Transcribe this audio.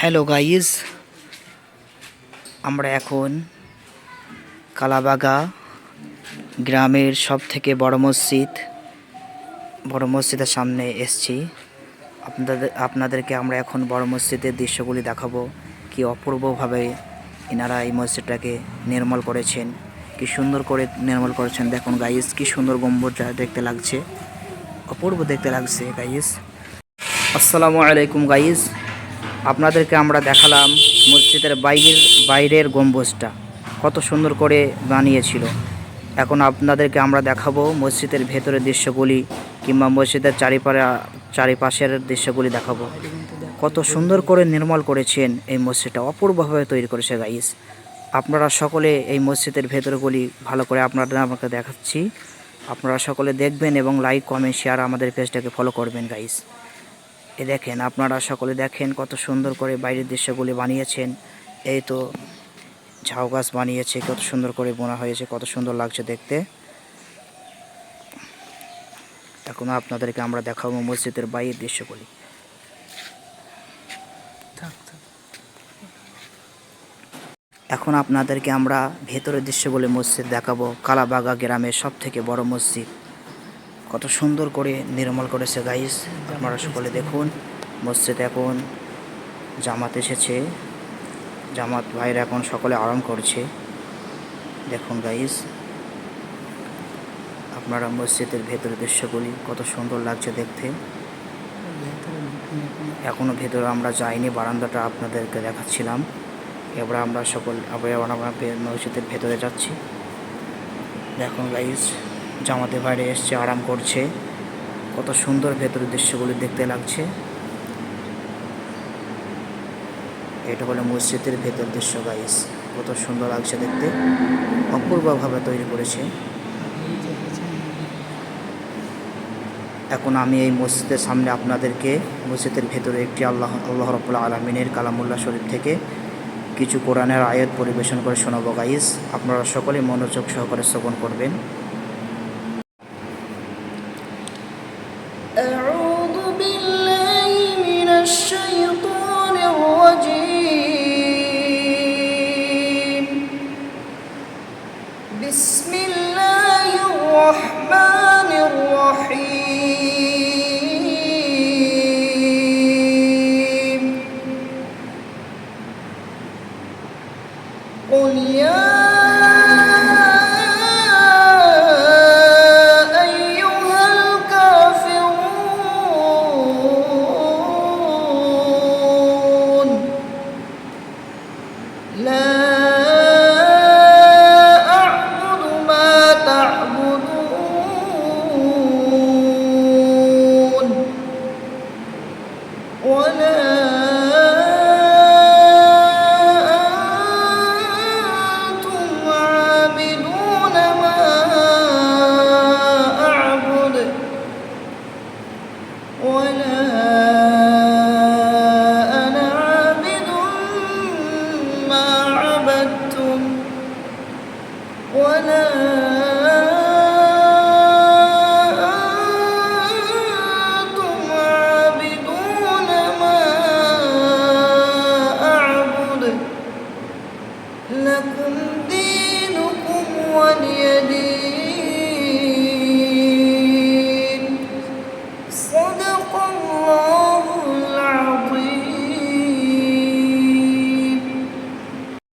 Hello guys, আমরা এখন কালাবাগা গ্রামের সব থেকে বড় মসজিদের সামনে এসেছি। আপনাদেরকে আমরা এখন বড় মসজিদের দৃশ্যগুলি দেখাবো। কি অপূর্বভাবে এনারা এই মসজিদটাকে নির্মল করেছেন, কি সুন্দর করে নির্মল করেছেন। দেখুন গাইজ, কি সুন্দর গম্বুজটা দেখতে লাগছে, অপূর্ব দেখতে লাগছে গাইজ। আসসালামু আলাইকুম গাইজ, আপনাদেরকে আমরা দেখালাম মসজিদের বাইরের গম্বুজটা কত সুন্দর করে বানিয়েছিল। এখন আপনাদেরকে আমরা দেখাবো মসজিদের ভেতরের দৃশ্যগুলি, কিংবা মসজিদের চারিপাশের দৃশ্যগুলি দেখাবো। কত সুন্দর করে নির্মল করেছেন এই মসজিদটা, অপূর্বভাবে তৈরি করেছে গাইস। আপনারা সকলে এই মসজিদের ভেতরগুলি ভালো করে আমাকে দেখাচ্ছি, আপনারা সকলে দেখবেন এবং লাইক কমেন্ট শেয়ার আমাদের পেজটাকে ফলো করবেন গাইস। এ দেখেন, আপনারা সকলে দেখেন কত সুন্দর করে বাইরের দৃশ্যগুলি বানিয়েছেন। এই তো ঝাউ গাছ বানিয়েছে, কত সুন্দর করে বোনা হয়েছে, কত সুন্দর লাগছে দেখতে। এখন আপনাদেরকে আমরা দেখাবো মসজিদের বাইরের দৃশ্যগুলি। এখন আপনাদেরকে আমরা ভেতরের দৃশ্যগুলি মসজিদ দেখাবো। কালাবাগা গ্রামের সব থেকে বড় মসজিদ কত সুন্দর করে নির্মল করেছে গাইস। আপনারা সকলে দেখুন, মসজিদ এখন জামাত এসেছে, জামাত ভাইরা এখন সকলে আরাম করছে। দেখুন গাইস, আপনারা মসজিদের ভেতরের দৃশ্যগুলি কত সুন্দর লাগছে দেখতে। এখনও ভেতরে আমরা যাইনি, বারান্দাটা আপনাদেরকে দেখাচ্ছিলাম। এবার আমরা মসজিদের ভেতরে যাচ্ছি। দেখুন গাইস, জামাতে বাইরে এসছে, আরাম করছে, কত সুন্দর ভেতরের দৃশ্যগুলি দেখতে লাগছে। এটা হলো মসজিদের ভেতর দৃশ্য গাইস, কত সুন্দর লাগছে দেখতে, অপূর্বভাবে তৈরি করেছে। এখন আমি এই মসজিদের সামনে আপনাদেরকে মসজিদের ভেতরে একটি আল্লাহ রাব্বুল আলামিনের কালামুল্লাহ শরীফ থেকে কিছু কোরআনের আয়াত পরিবেশন করে শোনাবো গাইস। আপনারা সকলে মনোযোগ সহকারে শ্রবণ করবেন। আউযু বিল্লাহি মিনাশ শাইতানির রাজীম। বিসমিল্লাহির রাহমানির রাহিম। قل يا أيها الكافرون لا أعبد ما تعبدون ولا